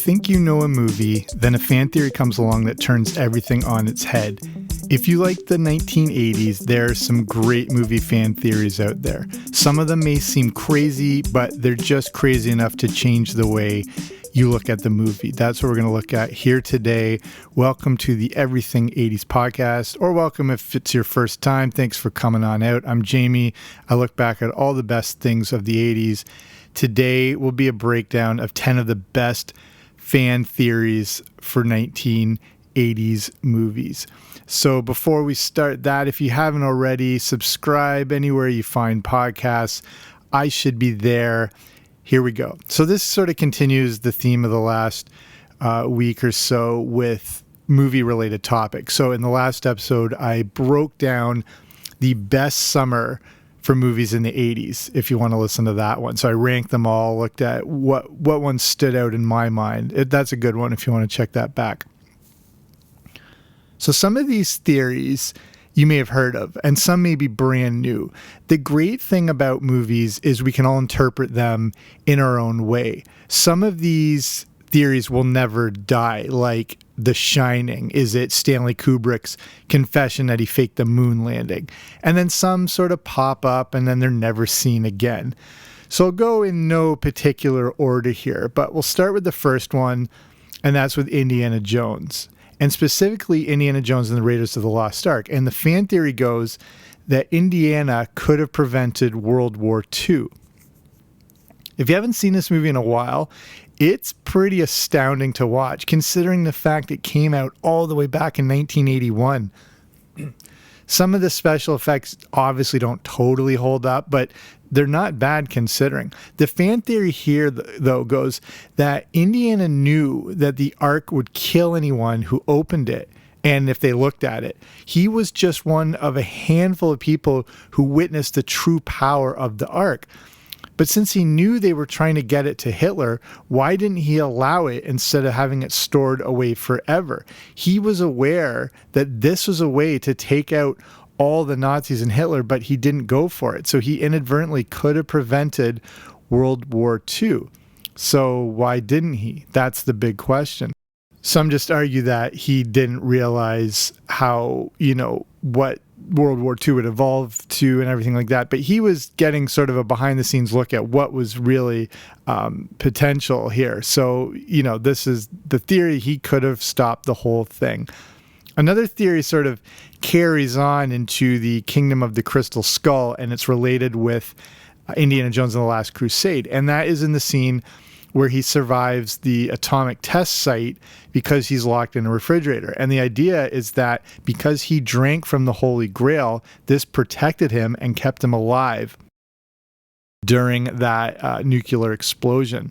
think you know a movie, then a fan theory comes along that turns everything on its head. If you like the 1980s, there are some great movie fan theories out there. Some of them may seem crazy, but they're just crazy enough to change the way you look at the movie. That's what we're going to look at here today. Welcome to the Everything 80s podcast, or welcome if it's your first time. Thanks for coming on out. I'm Jamie. I look back at all the best things of the 80s. Today will be a breakdown of 10 of the best fan theories for 1980s movies. So before we start that, if you haven't already, subscribe anywhere you find podcasts. I should be there. Here we go. So this sort of continues the theme of the last week or so with movie-related topics. So in the last episode, I broke down the best summer for movies in the 80s, if you want to listen to that one. So I ranked them all, looked at what one stood out in my mind. That's a good one if you want to check that back. So some of these theories you may have heard of, and some may be brand new. The great thing about movies is we can all interpret them in our own way. Some of these theories will never die, like The Shining. Is it Stanley Kubrick's confession that he faked the moon landing? And then some sort of pop up and then they're never seen again. So I'll go in no particular order here, but we'll start with the first one, and that's with Indiana Jones. And specifically Indiana Jones and the Raiders of the Lost Ark. And the fan theory goes that Indiana could have prevented World War II. If you haven't seen this movie in a while, it's pretty astounding to watch, considering the fact it came out all the way back in 1981. Some of the special effects obviously don't totally hold up, but they're not bad considering. The fan theory here, though, goes that Indiana knew that the Ark would kill anyone who opened it, and if they looked at it. He was just one of a handful of people who witnessed the true power of the Ark. But since he knew they were trying to get it to Hitler, why didn't he allow it instead of having it stored away forever? He was aware that this was a way to take out all the Nazis and Hitler, but he didn't go for it. So he inadvertently could have prevented World War II. So why didn't he? That's the big question. Some just argue that he didn't realize how, what World War II would evolve to and everything like that. But he was getting sort of a behind the scenes look at what was really potential here. So, this is the theory. He could have stopped the whole thing. Another theory sort of carries on into the Kingdom of the Crystal Skull, and it's related with Indiana Jones and the Last Crusade. And that is in the scene where he survives the atomic test site because he's locked in a refrigerator. And the idea is that because he drank from the Holy Grail, this protected him and kept him alive during that nuclear explosion.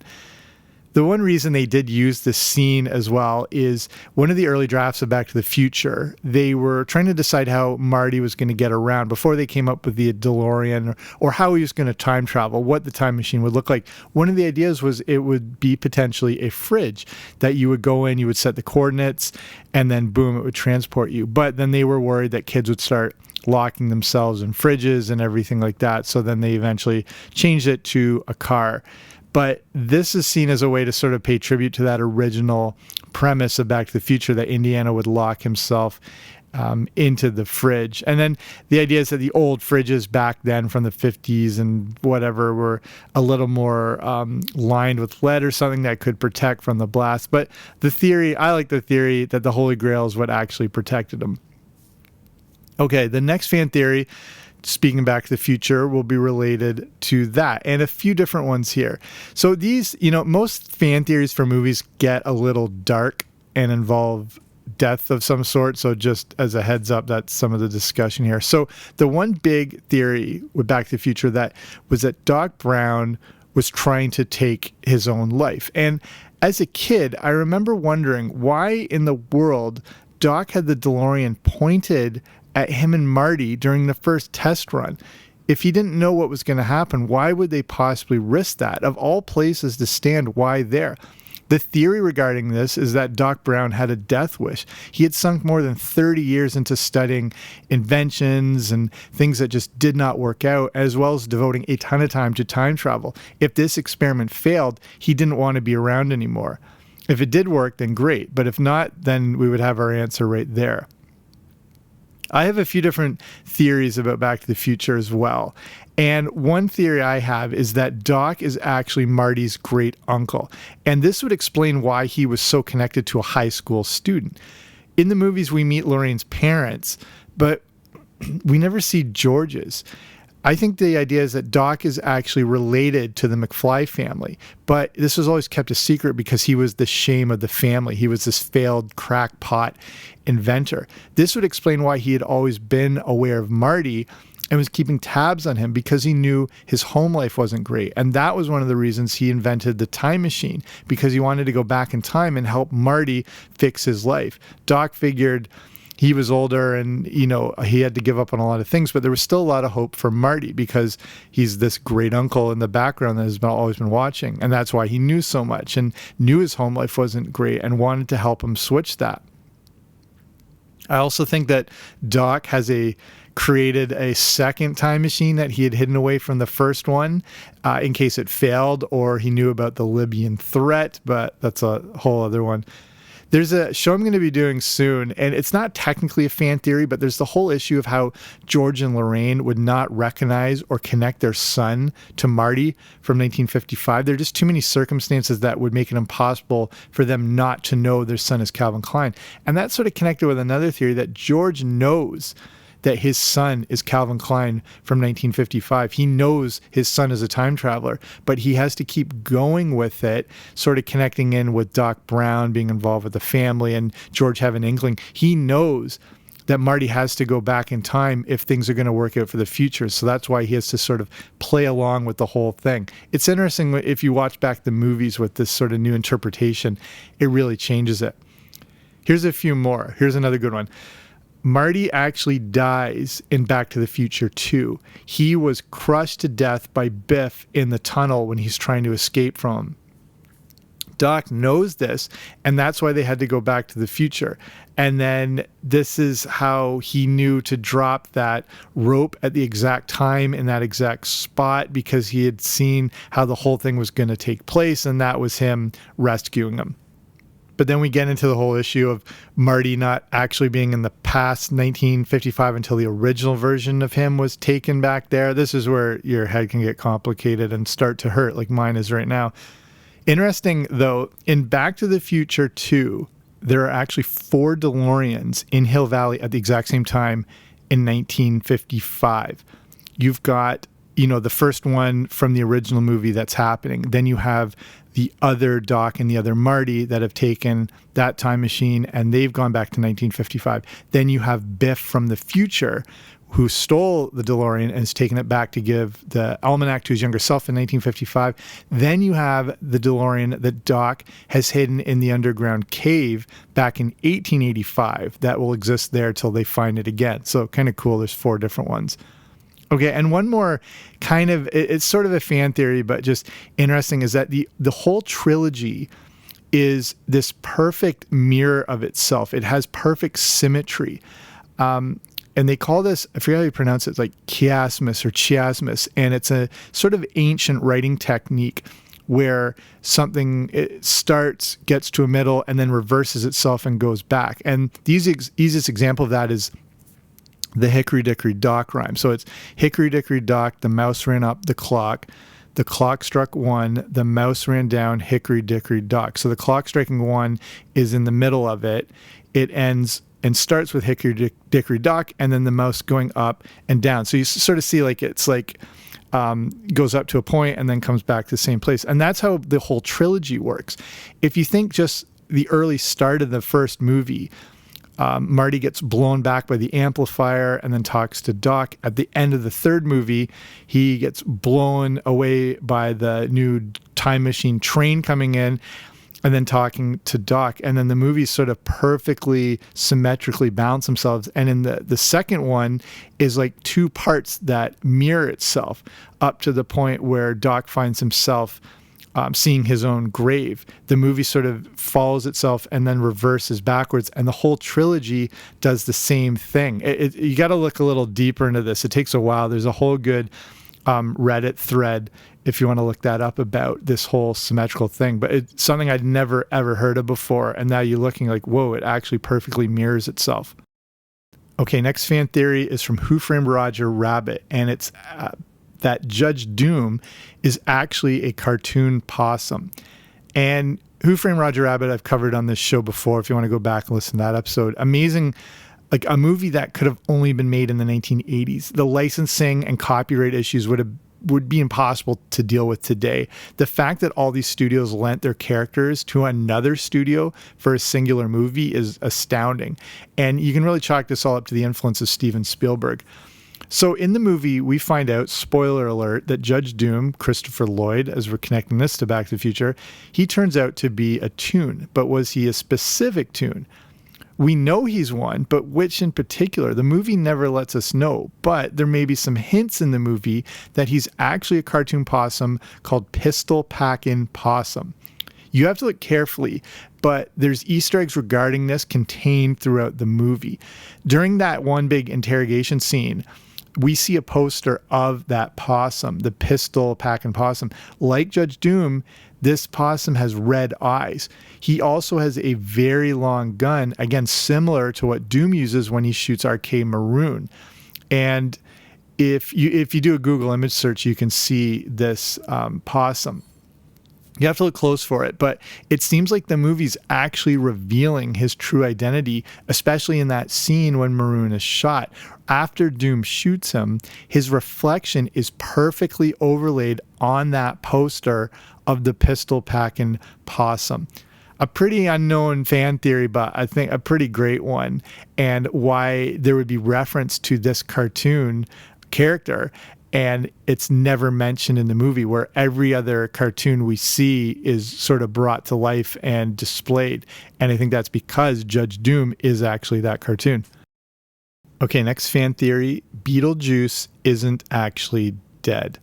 The one reason they did use this scene as well is one of the early drafts of Back to the Future, they were trying to decide how Marty was going to get around before they came up with the DeLorean or how he was going to time travel, what the time machine would look like. One of the ideas was it would be potentially a fridge that you would go in, you would set the coordinates, and then boom, it would transport you. But then they were worried that kids would start locking themselves in fridges and everything like that. So then they eventually changed it to a car. But this is seen as a way to sort of pay tribute to that original premise of Back to the Future, that Indiana would lock himself into the fridge. And then the idea is that the old fridges back then from the 50s and whatever were a little more lined with lead or something that could protect from the blast. But I like the theory that the Holy Grail is what actually protected him. Okay, the next fan theory, speaking Back to the Future, will be related to that, and a few different ones here. So these, most fan theories for movies get a little dark and involve death of some sort. So just as a heads up, that's some of the discussion here. So the one big theory with Back to the Future that was that Doc Brown was trying to take his own life. And as a kid, I remember wondering why in the world Doc had the DeLorean pointed at him and Marty during the first test run. If he didn't know what was going to happen, why would they possibly risk that? Of all places to stand, why there? The theory regarding this is that Doc Brown had a death wish. He had sunk more than 30 years into studying inventions and things that just did not work out, as well as devoting a ton of time to time travel. If this experiment failed, he didn't want to be around anymore. If it did work, then great. But if not, then we would have our answer right there. I have a few different theories about Back to the Future as well. And one theory I have is that Doc is actually Marty's great uncle. And this would explain why he was so connected to a high school student. In the movies, we meet Lorraine's parents, but we never see George's. I think the idea is that Doc is actually related to the McFly family, but this was always kept a secret because he was the shame of the family. He was this failed crackpot inventor. This would explain why he had always been aware of Marty and was keeping tabs on him, because he knew his home life wasn't great. And that was one of the reasons he invented the time machine, because he wanted to go back in time and help Marty fix his life. Doc figured he was older and, he had to give up on a lot of things, but there was still a lot of hope for Marty because he's this great uncle in the background that has always been watching. And that's why he knew so much and knew his home life wasn't great and wanted to help him switch that. I also think that Doc has created a second time machine that he had hidden away from the first one in case it failed, or he knew about the Libyan threat, but that's a whole other one. There's a show I'm going to be doing soon, and it's not technically a fan theory, but there's the whole issue of how George and Lorraine would not recognize or connect their son to Marty from 1955. There are just too many circumstances that would make it impossible for them not to know their son is Calvin Klein. And that's sort of connected with another theory that George knows that his son is Calvin Klein from 1955. He knows his son is a time traveler, but he has to keep going with it, sort of connecting in with Doc Brown being involved with the family and George having an inkling. He knows that Marty has to go back in time if things are going to work out for the future. So that's why he has to sort of play along with the whole thing. It's interesting if you watch back the movies with this sort of new interpretation, it really changes it. Here's a few more. Here's another good one. Marty actually dies in Back to the Future 2. He was crushed to death by Biff in the tunnel when he's trying to escape from him. Doc knows this, and that's why they had to go back to the future. And then this is how he knew to drop that rope at the exact time in that exact spot, because he had seen how the whole thing was going to take place, and that was him rescuing him. But then we get into the whole issue of Marty not actually being in the past 1955 until the original version of him was taken back there. This is where your head can get complicated and start to hurt like mine is right now. Interesting, though, in Back to the Future 2, there are actually 4 DeLoreans in Hill Valley at the exact same time in 1955. You've got, the first one from the original movie that's happening. Then you have the other Doc and the other Marty that have taken that time machine and they've gone back to 1955. Then you have Biff from the future who stole the DeLorean and has taken it back to give the almanac to his younger self in 1955. Then you have the DeLorean that Doc has hidden in the underground cave back in 1885 that will exist there till they find it again. So kind of cool. There's 4 different ones. Okay, and one more kind of, it's sort of a fan theory, but just interesting, is that the whole trilogy is this perfect mirror of itself. It has perfect symmetry. And they call this, I forget how you pronounce it, it's like chiasmus or chiasmus, and it's a sort of ancient writing technique where something it starts, gets to a middle, and then reverses itself and goes back. And the easiest example of that is the Hickory Dickory Dock rhyme. So it's Hickory Dickory Dock, the mouse ran up the clock struck 1, the mouse ran down Hickory Dickory Dock. So the clock striking 1 is in the middle of it. It ends and starts with Hickory Dickory Dock, and then the mouse going up and down. So you sort of see like it's like goes up to a point and then comes back to the same place. And that's how the whole trilogy works. If you think just the early start of the first movie, Marty gets blown back by the amplifier and then talks to Doc. At the end of the third movie, he gets blown away by the new time machine train coming in and then talking to Doc. And then the movies sort of perfectly symmetrically balance themselves. And in the second one is like 2 parts that mirror itself up to the point where Doc finds himself seeing his own grave. The movie sort of follows itself and then reverses backwards, and the whole trilogy does the same thing. You got to look a little deeper into this. It takes a while. There's a whole good Reddit thread if you want to look that up about this whole symmetrical thing. But it's something I'd never, ever heard of before. And now you're looking like, whoa, it actually perfectly mirrors itself. Okay, next fan theory is from Who Framed Roger Rabbit, and it's that Judge Doom is actually a cartoon possum. And Who Framed Roger Rabbit I've covered on this show before if you want to go back and listen to that episode. Amazing, like a movie that could have only been made in the 1980s. The licensing and copyright issues would be impossible to deal with today. The fact that all these studios lent their characters to another studio for a singular movie is astounding. And you can really chalk this all up to the influence of Steven Spielberg. So in the movie, we find out, spoiler alert, that Judge Doom, Christopher Lloyd, as we're connecting this to Back to the Future, he turns out to be a toon. But was he a specific toon? We know he's one, but which in particular? The movie never lets us know, but there may be some hints in the movie that he's actually a cartoon possum called Pistol Packin' Possum. You have to look carefully, but there's Easter eggs regarding this contained throughout the movie. During that one big interrogation scene, we see a poster of that possum, the Pistol Packin' Possum. Like Judge Doom, this possum has red eyes. He also has a very long gun, again, similar to what Doom uses when he shoots RK Maroon. And if you do a Google image search, you can see this possum. You have to look close for it, but it seems like the movie's actually revealing his true identity, especially in that scene when Maroon is shot. After Doom shoots him, his reflection is perfectly overlaid on that poster of the Pistol Packin' Possum. A pretty unknown fan theory, but I think a pretty great one, and why there would be reference to this cartoon character. And it's never mentioned in the movie, where every other cartoon we see is sort of brought to life and displayed. And I think that's because Judge Doom is actually that cartoon. Okay, next fan theory, Beetlejuice isn't actually dead.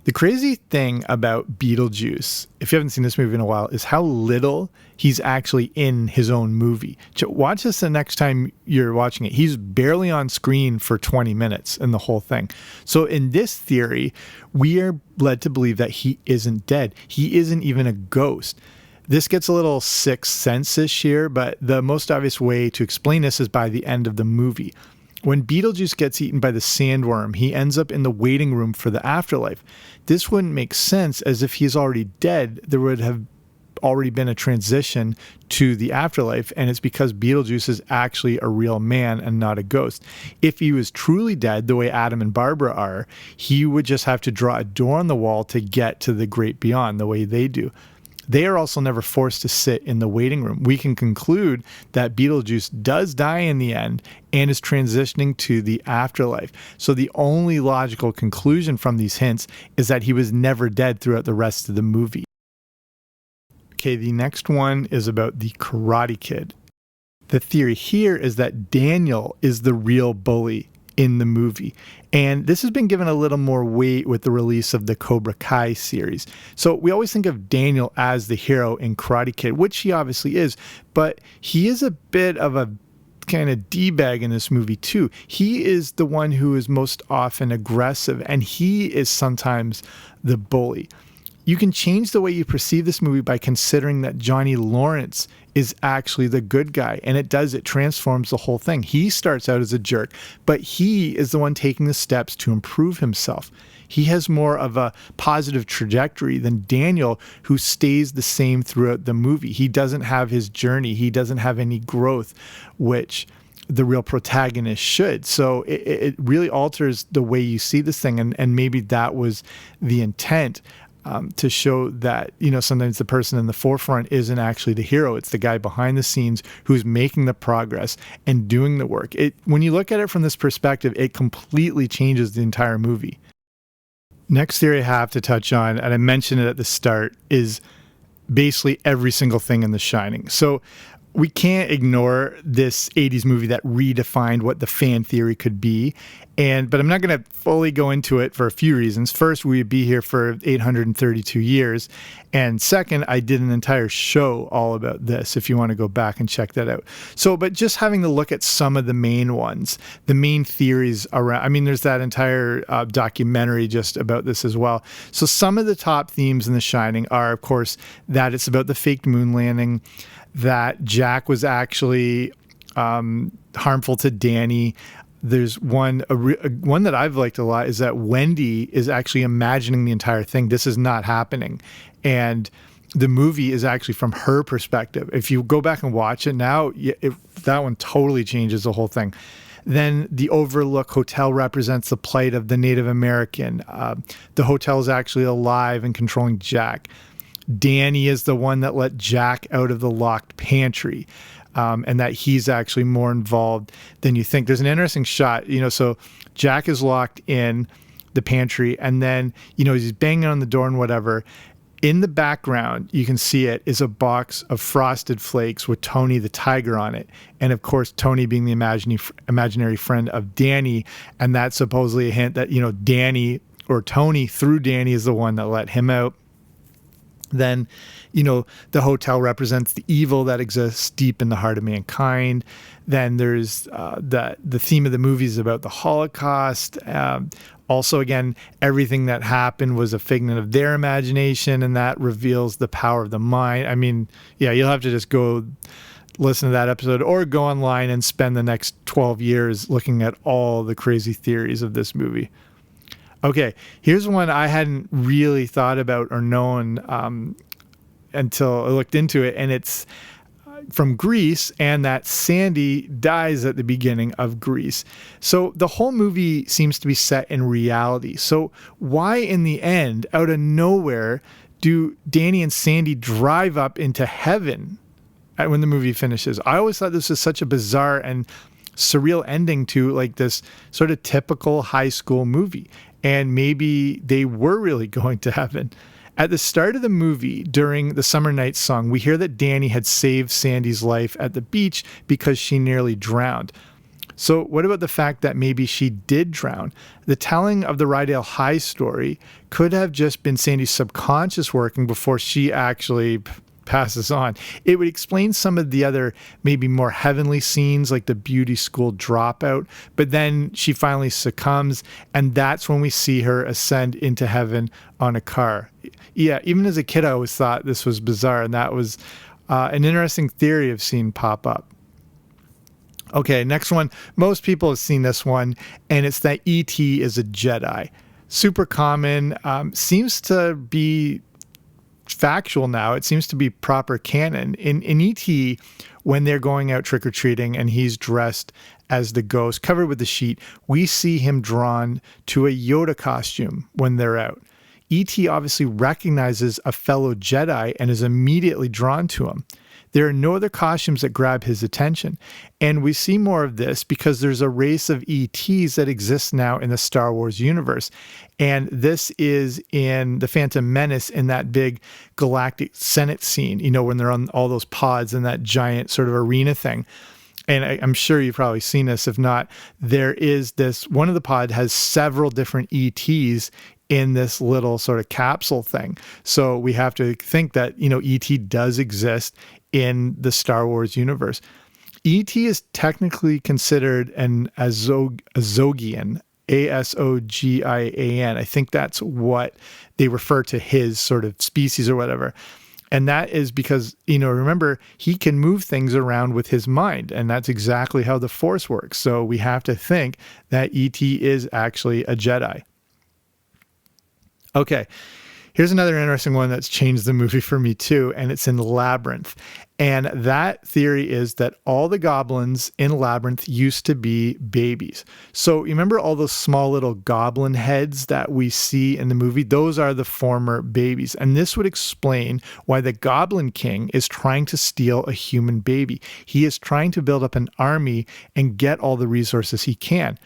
The crazy thing about Beetlejuice, if you haven't seen this movie in a while, is how little he's actually in his own movie. Watch this the next time you're watching it. He's barely on screen for 20 minutes in the whole thing. So in this theory, we are led to believe that he isn't dead. He isn't even a ghost. This gets a little Sixth Sense-ish here, but the most obvious way to explain this is by the end of the movie. When Beetlejuice gets eaten by the sandworm, he ends up in the waiting room for the afterlife. This wouldn't make sense, as if he's already dead, there would have already been a transition to the afterlife, and it's because Beetlejuice is actually a real man and not a ghost. If he was truly dead, the way Adam and Barbara are, he would just have to draw a door on the wall to get to the great beyond, the way they do. They are also never forced to sit in the waiting room. We can conclude that Beetlejuice does die in the end and is transitioning to the afterlife. So the only logical conclusion from these hints is that he was never dead throughout the rest of the movie. Okay, the next one is about the Karate Kid. The theory here is that Daniel is the real bully in the movie. And this has been given a little more weight with the release of the Cobra Kai series. So we always think of Daniel as the hero in Karate Kid, which he obviously is, but he is a bit of a kind of D-bag in this movie too. He is the one who is most often aggressive, and he is sometimes the bully. You can change the way you perceive this movie by considering that Johnny Lawrence is actually the good guy, and it transforms the whole thing. He starts out as a jerk, but he is the one taking the steps to improve himself. He has more of a positive trajectory than Daniel, who stays the same throughout the movie. He doesn't have his journey. He doesn't have any growth, which the real protagonist should. So it really alters the way you see this thing, and maybe that was the intent. To show that, sometimes the person in the forefront isn't actually the hero. It's the guy behind the scenes who's making the progress and doing the work. When you look at it from this perspective, it completely changes the entire movie. Next theory I have to touch on, and I mentioned it at the start, is basically every single thing in The Shining. So we can't ignore this 80s movie that redefined what the fan theory could be. But I'm not going to fully go into it for a few reasons. First, we'd be here for 832 years. And second, I did an entire show all about this, if you want to go back and check that out. But just having to look at some of the main ones, the main theories around, I mean, there's that entire documentary just about this as well. So some of the top themes in The Shining are, of course, that it's about the faked moon landing, that Jack was actually harmful to Danny. There's one that I've liked a lot is that Wendy is actually imagining the entire thing. This is not happening. And the movie is actually from her perspective. If you go back and watch it now, that one totally changes the whole thing. Then the Overlook Hotel represents the plight of the Native American. The hotel is actually alive and controlling Jack. Danny is the one that let Jack out of the locked pantry, and that he's actually more involved than you think. There's an interesting shot, so Jack is locked in the pantry, and then, he's banging on the door and whatever. In the background, you can see it is a box of Frosted Flakes with Tony the Tiger on it. And of course, Tony being the imaginary friend of Danny. And that's supposedly a hint that, Danny or Tony through Danny is the one that let him out. Then, the hotel represents the evil that exists deep in the heart of mankind. Then there's the theme of the movie is about the Holocaust. Also, again, everything that happened was a figment of their imagination, and that reveals the power of the mind. I mean, yeah, you'll have to just go listen to that episode or go online and spend the next 12 years looking at all the crazy theories of this movie. Okay, here's one I hadn't really thought about or known until I looked into it, and it's from Grease, and that Sandy dies at the beginning of Grease. So the whole movie seems to be set in reality. So why in the end, out of nowhere, do Danny and Sandy drive up into heaven when the movie finishes? I always thought this was such a bizarre and surreal ending to like this sort of typical high school movie. And maybe they were really going to heaven. At the start of the movie, during the Summer Nights song, we hear that Danny had saved Sandy's life at the beach because she nearly drowned. So what about the fact that maybe she did drown? The telling of the Rydell High story could have just been Sandy's subconscious working before she actually passes on. It would explain some of the other maybe more heavenly scenes like the beauty school dropout, but then she finally succumbs, and that's when we see her ascend into heaven on a car. Yeah, even as a kid I always thought this was bizarre, and that was an interesting theory I've seen pop up. Okay, next one. Most people have seen this one, and it's that E.T. is a Jedi. Super common, seems to be factual now. It seems to be proper canon. In E.T., when they're going out trick-or-treating and he's dressed as the ghost, covered with the sheet, we see him drawn to a Yoda costume when they're out. E.T. obviously recognizes a fellow Jedi and is immediately drawn to him. There are no other costumes that grab his attention. And we see more of this because there's a race of ETs that exists now in the Star Wars universe. And this is in The Phantom Menace in that big galactic Senate scene, when they're on all those pods in that giant sort of arena thing. And I'm sure you've probably seen this. If not, there is this, one of the pod has several different ETs in this little sort of capsule thing. So we have to think that, E.T. does exist in the Star Wars universe. E.T. is technically considered an Azogian, Asogian. I think that's what they refer to his sort of species or whatever. And that is because, remember, he can move things around with his mind, and that's exactly how the Force works. So we have to think that E.T. is actually a Jedi. Okay, here's another interesting one that's changed the movie for me too, and it's in Labyrinth. And that theory is that all the goblins in Labyrinth used to be babies. So you remember all those small little goblin heads that we see in the movie? Those are the former babies. And this would explain why the Goblin King is trying to steal a human baby. He is trying to build up an army and get all the resources he can.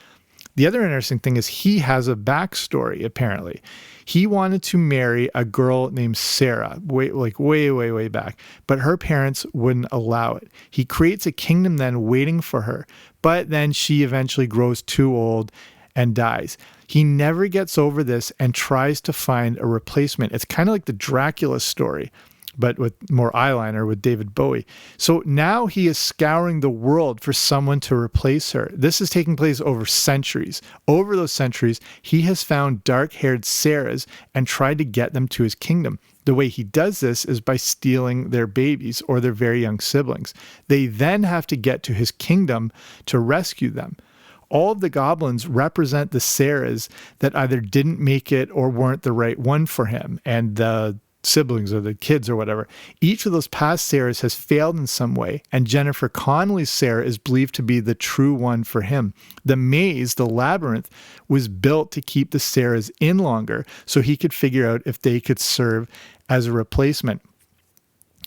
The other interesting thing is he has a backstory, apparently. He wanted to marry a girl named Sarah, way back, but her parents wouldn't allow it. He creates a kingdom then waiting for her, but then she eventually grows too old and dies. He never gets over this and tries to find a replacement. It's kind of like the Dracula story, but with more eyeliner with David Bowie. So now he is scouring the world for someone to replace her. This is taking place over centuries. Over those centuries, he has found dark-haired Sarahs and tried to get them to his kingdom. The way he does this is by stealing their babies or their very young siblings. They then have to get to his kingdom to rescue them. All of the goblins represent the Sarahs that either didn't make it or weren't the right one for him, and the siblings or the kids or whatever. Each of those past Sarahs has failed in some way, and Jennifer Connelly's Sarah is believed to be the true one for him. The maze, the labyrinth, was built to keep the Sarahs in longer so he could figure out if they could serve as a replacement.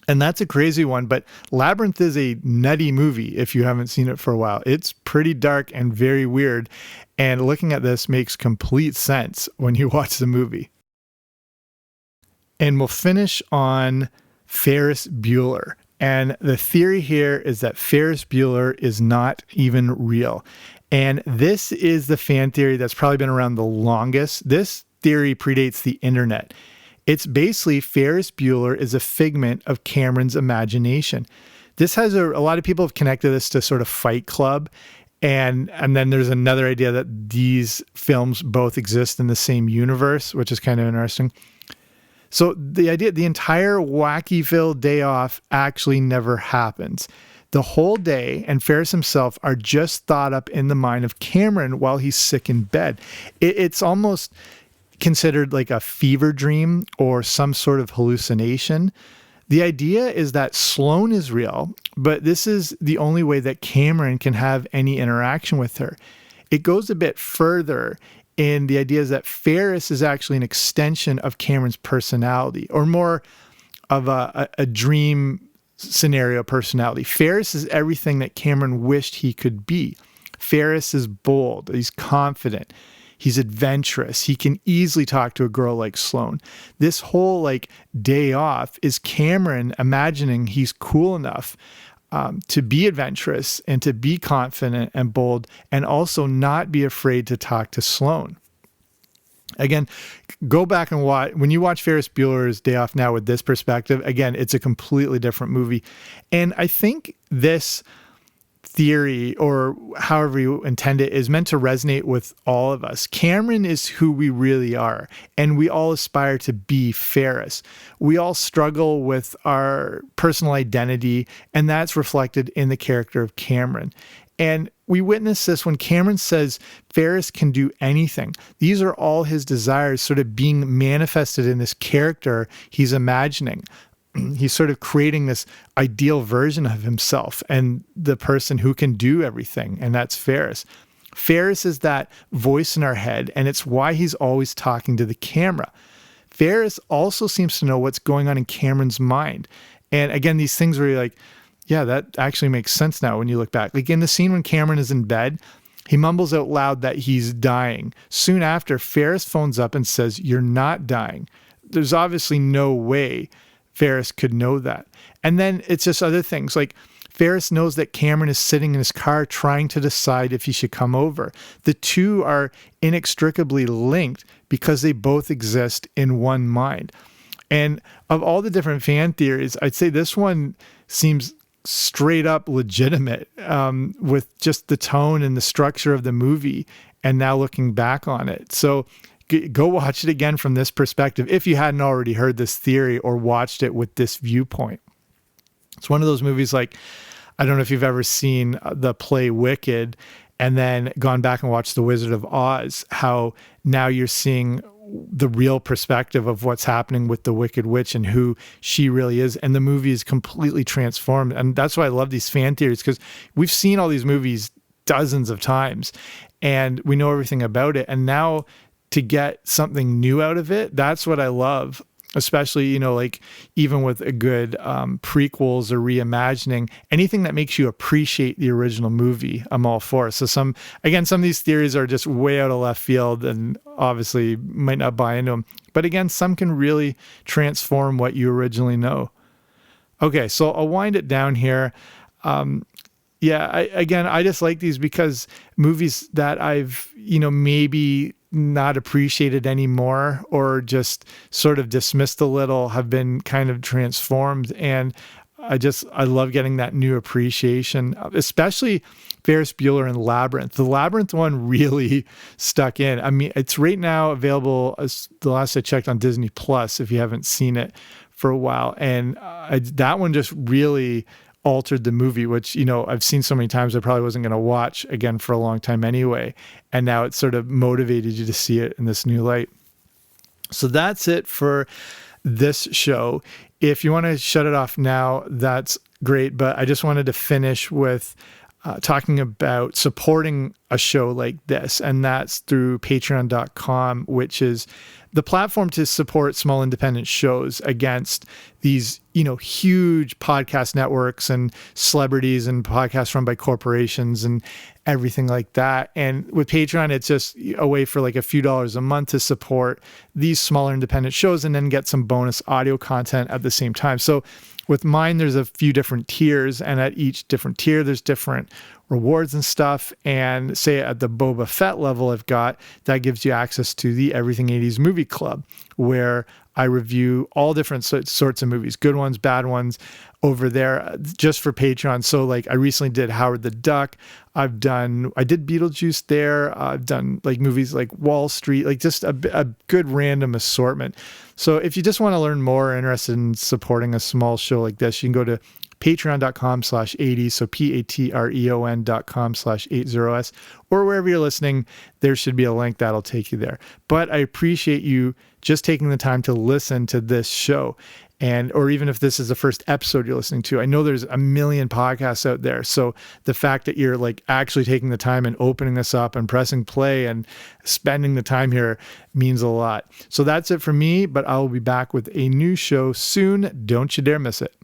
And that's a crazy one, but Labyrinth is a nutty movie if you haven't seen it for a while. It's pretty dark and very weird, and looking at this makes complete sense when you watch the movie. And we'll finish on Ferris Bueller. And the theory here is that Ferris Bueller is not even real. And this is the fan theory that's probably been around the longest. This theory predates the internet. It's basically Ferris Bueller is a figment of Cameron's imagination. This has a lot of people have connected this to sort of Fight Club. And then there's another idea that these films both exist in the same universe, which is kind of interesting. So the idea, the entire Wackyville day off actually never happens. The whole day and Ferris himself are just thought up in the mind of Cameron while he's sick in bed. It's almost considered like a fever dream or some sort of hallucination. The idea is that Sloane is real, but this is the only way that Cameron can have any interaction with her. It goes a bit further in the idea is that Ferris is actually an extension of Cameron's personality, or more of a dream scenario personality. Ferris is everything that Cameron wished he could be. Ferris is bold, he's confident, he's adventurous, he can easily talk to a girl like Sloane. This whole day off is Cameron imagining he's cool enough to be adventurous and to be confident and bold, and also not be afraid to talk to Sloane. Again, go back and watch. When you watch Ferris Bueller's Day Off now with this perspective, again, it's a completely different movie. And I think this theory, or however you intend it, is meant to resonate with all of us. Cameron is who we really are, and we all aspire to be Ferris. We all struggle with our personal identity, and that's reflected in the character of Cameron. And we witness this when Cameron says Ferris can do anything. These are all his desires sort of being manifested in this character he's imagining. He's sort of creating this ideal version of himself and the person who can do everything, and that's Ferris. Ferris is that voice in our head, and it's why he's always talking to the camera. Ferris also seems to know what's going on in Cameron's mind. And again, these things where you're like, yeah, that actually makes sense now when you look back. Like in the scene when Cameron is in bed, he mumbles out loud that he's dying. Soon after, Ferris phones up and says, "You're not dying." There's obviously no way Ferris could know that. And then it's just other things like Ferris knows that Cameron is sitting in his car trying to decide if he should come over. The two are inextricably linked because they both exist in one mind. And of all the different fan theories, I'd say this one seems straight up legitimate, with just the tone and the structure of the movie, and now looking back on it. So go watch it again from this perspective if you hadn't already heard this theory or watched it with this viewpoint. It's one of those movies like, I don't know if you've ever seen the play Wicked and then gone back and watched The Wizard of Oz, how now you're seeing the real perspective of what's happening with the Wicked Witch and who she really is. And the movie is completely transformed. And that's why I love these fan theories, because we've seen all these movies dozens of times and we know everything about it. And now to get something new out of it, that's what I love especially, like even with a good prequels or reimagining, anything that makes you appreciate the original movie, I'm all for. So some of these theories are just way out of left field and obviously might not buy into them. But again, some can really transform what you originally know. Okay, so I'll wind it down here. I just like these because movies that I've, maybe not appreciated anymore or just sort of dismissed a little have been kind of transformed. And I love getting that new appreciation, especially Ferris Bueller and Labyrinth. The Labyrinth one really stuck in. I mean, it's right now available, as the last I checked, on Disney Plus, if you haven't seen it for a while. And that one just really altered the movie, which, I've seen so many times I probably wasn't going to watch again for a long time anyway. And now it sort of motivated you to see it in this new light. So that's it for this show. If you want to shut it off now, that's great. But I just wanted to finish with talking about supporting a show like this. And that's through patreon.com, which is the platform to support small independent shows against these, huge podcast networks and celebrities and podcasts run by corporations and everything like that. And with Patreon, it's just a way for like a few dollars a month to support these smaller independent shows and then get some bonus audio content at the same time. So with mine, there's a few different tiers, and at each different tier, there's different rewards and stuff. And say at the Boba Fett level I've got, that gives you access to the Everything 80s Movie Club, where I review all different sorts of movies, good ones, bad ones, over there just for Patreon. So like I recently did Howard the Duck. I did Beetlejuice there. I've done like movies like Wall Street, like just a good random assortment. So if you just want to learn more, interested in supporting a small show like this, you can go to patreon.com/80, so patreon.com/80s, or wherever you're listening, there should be a link that'll take you there. But I appreciate you just taking the time to listen to this show. Or even if this is the first episode you're listening to, I know there's a million podcasts out there. So the fact that you're like actually taking the time and opening this up and pressing play and spending the time here means a lot. So that's it for me, but I'll be back with a new show soon. Don't you dare miss it.